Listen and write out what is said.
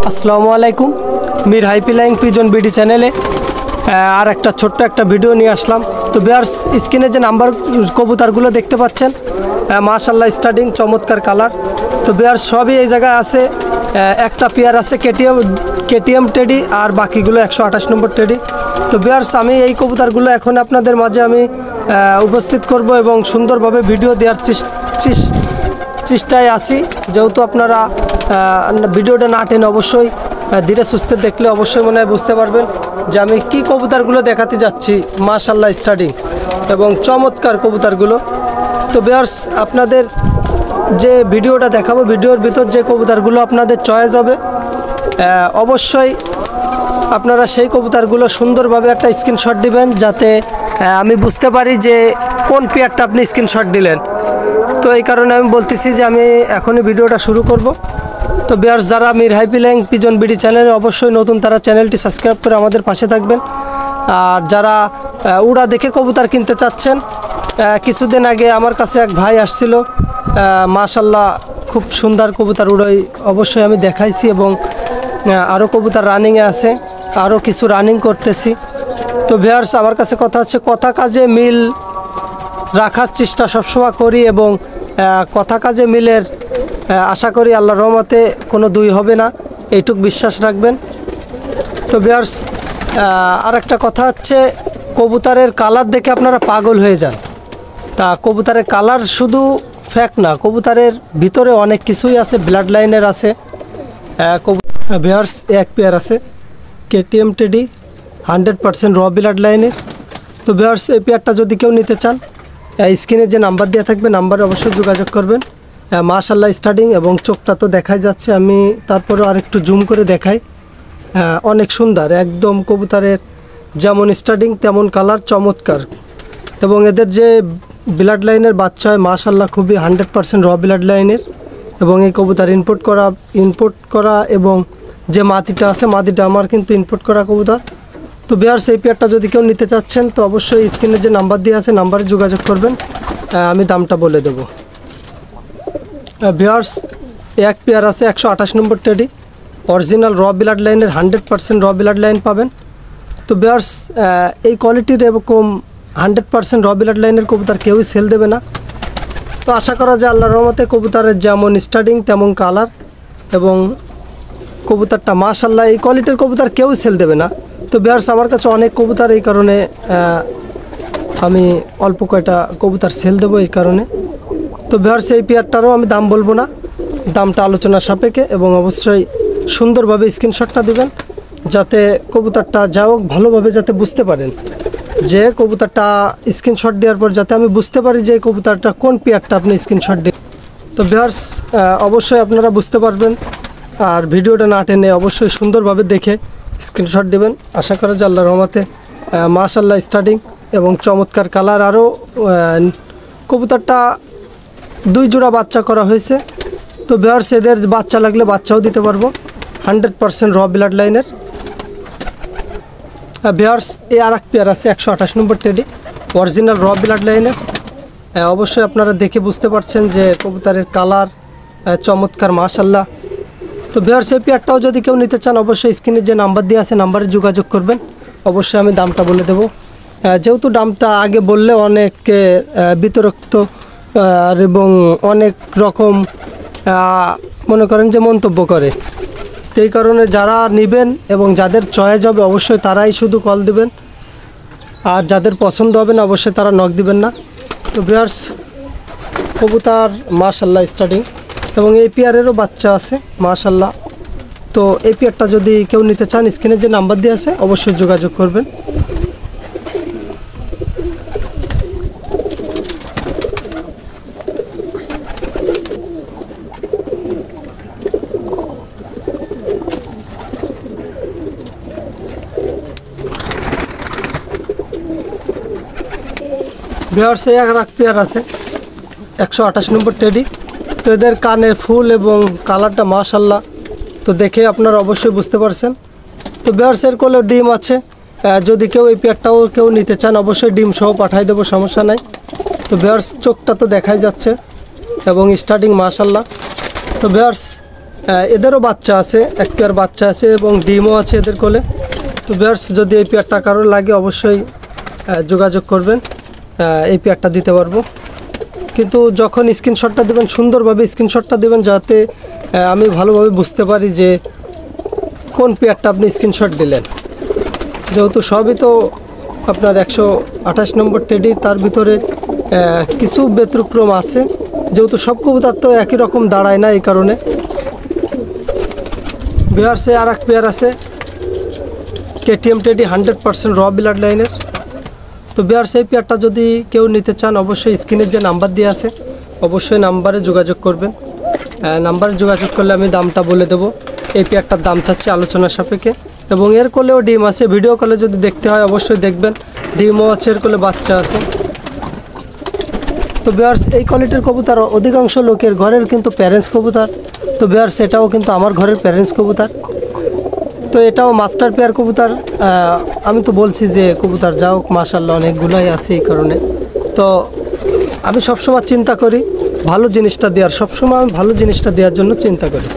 আসসালামু আলাইকুম। Mir hi flying pigeon BD চ্যানেলে আর একটা ছোট্ট একটা ভিডিও নিয়ে আসলাম। তো ভিউয়ার্স, স্ক্রিনে যে নাম্বার কবুতরগুলো দেখতে পাচ্ছেন, মাশাআল্লাহ স্টার্টিং চমৎকার কালার। তো ভিউয়ার্স, সবই এই জায়গায় আছে। একটা পেয়ার আছে কেটিএম টেডি, আর বাকিগুলো 128 নম্বর টেডি। তো ভিউয়ার্স, আমি এই কবুতরগুলো এখন আপনাদের মাঝে আমি উপস্থিত করব এবং সুন্দরভাবে ভিডিও দেওয়ার চেষ্টায় আছি। যেহেতু আপনারা ভিডিওটা না টেনে অবশ্যই ধীরে সুস্থে দেখলে অবশ্যই মনে হয় বুঝতে পারবেন যে আমি কি কবুতরগুলো দেখাতে যাচ্ছি। মাশাআল্লাহ স্টার্টিং এবং চমৎকার কবুতরগুলো। তো ভিউয়ার্স, আপনাদের যে ভিডিওটা দেখাবো, ভিডিওর ভিতর যে কবুতরগুলো আপনাদের চয়েস হবে, অবশ্যই আপনারা সেই কবুতরগুলো সুন্দরভাবে একটা স্ক্রিনশট দিবেন, যাতে আমি বুঝতে পারি যে কোন পেয়ারটা আপনি স্ক্রিনশট দিলেন। তো এই কারণে আমি বলতেছি যে আমি এখনই ভিডিওটা শুরু করব। তো ভিউয়ার্স, যারা Mir hi flying pigeon BD চ্যানেলে অবশ্যই নতুন, তারা চ্যানেলটি সাবস্ক্রাইব করে আমাদের পাশে থাকবেন। আর যারা উড়া দেখে কবুতর কিনতে চাচ্ছেন, কিছুদিন আগে আমার কাছে এক ভাই আসছিল, মাশাআল্লাহ খুব সুন্দর কবুতর উড়াই অবশ্যই আমি দেখাইছি, এবং আরও কবুতর রানিংয়ে আছে, আরও কিছু রানিং করতেছি। তো ভিউয়ার্স, আমার কাছে কথা হচ্ছে, কথা কাজে মিল রাখার চেষ্টা সবসময় করি, এবং কথা কাজে মিলের আশা করি আল্লাহর রহমতে কোনো দুই হবে না, এইটুক বিশ্বাস রাখবেন। তো ভিউয়ার্স, আর একটা কথা হচ্ছে, কবুতরের কালার দেখে আপনারা পাগল হয়ে যান। তা কবুতরের কালার শুধু ফ্যাক্ট না, কবুতরের ভিতরে অনেক কিছুই আছে, ব্লাড লাইনের আছে। ভিউয়ার্স, এক পেয়ার আছে কেটিএম টেডি 100% র ব্লাড লাইনের। তো ভিউয়ার্স, এই পেয়ারটা যদি কেউ নিতে চান, স্ক্রিনে যে নাম্বার দেওয়া থাকবে, নাম্বারে অবশ্যই যোগাযোগ করবেন। মাশাআল্লাহ স্টার্টিং, এবং চোখটা তো দেখাই যাচ্ছে, আমি তারপরে আরেকটু জুম করে দেখাই। অনেক সুন্দর, একদম কবুতরের যেমন স্টার্টিং তেমন কালার, চমৎকার। এবং এদের যে ব্লাড লাইনের বাচ্চা হয়, মাশাআল্লাহ খুবই 100% র ব্লাড লাইনের। এবং এই কবুতর ইম্পোর্ট করা এবং যে মাটিটা আছে, মাটিটা আমার কিন্তু ইম্পোর্ট করা কবুতর। তো ভিউয়ার্স, এই পেয়ারটা যদি কেউ নিতে চাচ্ছেন, তো অবশ্যই স্ক্রিনে যে নাম্বার দেওয়া আছে, নাম্বারে যোগাযোগ করবেন, আমি দামটা বলে দেবো। ভিউয়ার্স, এক পেয়ার আছে 128 নম্বর টেডি, অরিজিনাল র ব্লাড লাইনের, 100% র ব্লাড লাইন পাবেন। তো ভিউয়ার্স, এই কোয়ালিটির এরকম 100% র ব্লাড লাইনের কবুতর কেউই সেল দেবে না। তো আশা করা যায় আল্লাহর রহমতে কবুতরের যেমন স্টার্টিং তেমন কালার, এবং কবুতরটা মাশাআল্লাহ এই কোয়ালিটির কবুতর কেউই সেল দেবে না। তো ভিউয়ার্স, আমার কাছে অনেক কবুতর, এই কারণে আমি অল্প কয়টা কবুতর সেল দেবো এই কারণে। তো ভিউয়ার্স, এই পেয়ারটারও আমি দাম বলবো না, দামটা আলোচনা সাপেক্ষে, এবং অবশ্যই সুন্দরভাবে স্ক্রিনশটটা দেবেন, যাতে কবুতরটা যাই হোক ভালোভাবে যাতে বুঝতে পারেন যে কবুতরটা স্ক্রিনশট দেওয়ার পর যাতে আমি বুঝতে পারি যে কবুতরটা কোন পেয়ারটা আপনি স্ক্রিনশট দিন। তো ভিউয়ার্স, অবশ্যই আপনারা বুঝতে পারবেন, আর ভিডিওটা না টেনে অবশ্যই সুন্দরভাবে দেখে স্ক্রিনশট দেবেন। আশা করা যায় আল্লাহর রহমতে মাশাআল্লাহ স্টার্টিং এবং চমৎকার কালার। আরও কবুতরটা 2 জোড়া বাচ্চা করা হয়েছে। তো ভিউয়ার্স, এদের বাচ্চা লাগলে বাচ্চাও দিতে পারবো, 100% র ব্লাড লাইনের। ভিউয়ার্স, এই আর এক পেয়ার আছে 128 নম্বর টেডি, অরিজিনাল র ব্লাড লাইনের। অবশ্যই আপনারা দেখে বুঝতে পারছেন যে কবুতরের কালার চমৎকার, মাশাআল্লাহ। তো ভিউয়ার্স, এই পেয়ারটাও যদি কেউ নিতে চান, অবশ্যই স্ক্রিনে যে নাম্বার দেওয়া আছে, নাম্বারে যোগাযোগ করবেন, অবশ্যই আমি দামটা বলে দেবো। যেহেতু দামটা আগে বললে অনেক বিতরক্ত এবং অনেক রকম মনে করেন যে মন্তব্য করে, তো এই কারণে যারা নেবেন এবং যাদের চয়েস হবে অবশ্যই তারাই শুধু কল দিবেন, আর যাদের পছন্দ হবে না অবশ্যই তারা নক দিবেন না। তো ভিউয়ার্স, কবুতর মাশাআল্লাহ স্টার্টিং, এবং এই পেয়ারেরও বাচ্চা আছে মাশাআল্লাহ। তো এই পেয়ারটা যদি কেউ নিতে চান, স্ক্রিনে যে নাম্বার দেওয়া আছে অবশ্যই যোগাযোগ করবেন। ভিউয়ার্স, এক পেয়ার আছে 128 নম্বর টেডি। তো এদের কানের ফুল এবং কালারটা মাশাআল্লাহ, তো দেখে আপনারা অবশ্যই বুঝতে পারছেন। তো ভিউয়ার্স, এর কোলেও ডিম আছে, যদি কেউ এই পেয়ারটাও কেউ নিতে চান অবশ্যই ডিম সহ পাঠাই দেবো, সমস্যা নাই। তো ভিউয়ার্স, চোখটা তো দেখাই যাচ্ছে এবং স্টার্টিং মাশাআল্লাহ। তো ভিউয়ার্স, এদেরও বাচ্চা আছে, এক পেয়ার বাচ্চা আছে এবং ডিমও আছে এদের কোলে। তো ভিউয়ার্স, যদি এই পেয়ারটা কারোর লাগে অবশ্যই যোগাযোগ করবেন, এই পেয়ারটা দিতে পারবো। কিন্তু যখন স্ক্রিনশটটা দেবেন সুন্দরভাবে স্ক্রিনশটটা দেবেন, যাতে আমি ভালোভাবে বুঝতে পারি যে কোন পেয়ারটা আপনি স্ক্রিনশট দিলেন। যেহেতু সবই তো আপনার 128 নম্বর টেডি, তার ভিতরে কিছু ব্যতিক্রম আছে, যেহেতু সব কবুতর তো একই রকম দাঁড়ায় না, এই কারণে। ভিউয়ার্সে আর এক পেয়ার আছে কেটিএম টেডি 100% র ব্লাড লাইনের। তো ভিউয়ার্স, এই পেয়ারটা যদি কেউ নিতে চান অবশ্যই স্ক্রিনের যে নাম্বার দিয়ে আছে অবশ্যই নাম্বারে যোগাযোগ করবেন। নাম্বারে যোগাযোগ করলে আমি দামটা বলে দেবো। এই পেয়ারটার দাম চাচ্ছে আলোচনার সাপেক্ষে, এবং এর কোলেও ডিম আছে। ভিডিও কলে যদি দেখতে হয় অবশ্যই দেখবেন, ডিমও আছে, এর কোলে বাচ্চা আছে। তো ভিউয়ার্স, এই কোয়ালিটির কবুতর অধিকাংশ লোকের ঘরের কিন্তু প্যারেন্টস কবুতর। তো ভিউয়ার্স, এটাও কিন্তু আমার ঘরের প্যারেন্টস কবুতর। তো এটাও মাস্টার পেয়ার কবুতর। আমি তো বলছি যে কবুতর যাও মাশাআল্লাহ অনেকগুলোই আছে, এই কারণে। তো আমি সবসময় চিন্তা করি ভালো জিনিসটা দেওয়ার, সবসময় আমি ভালো জিনিসটা দেওয়ার জন্য চিন্তা করি।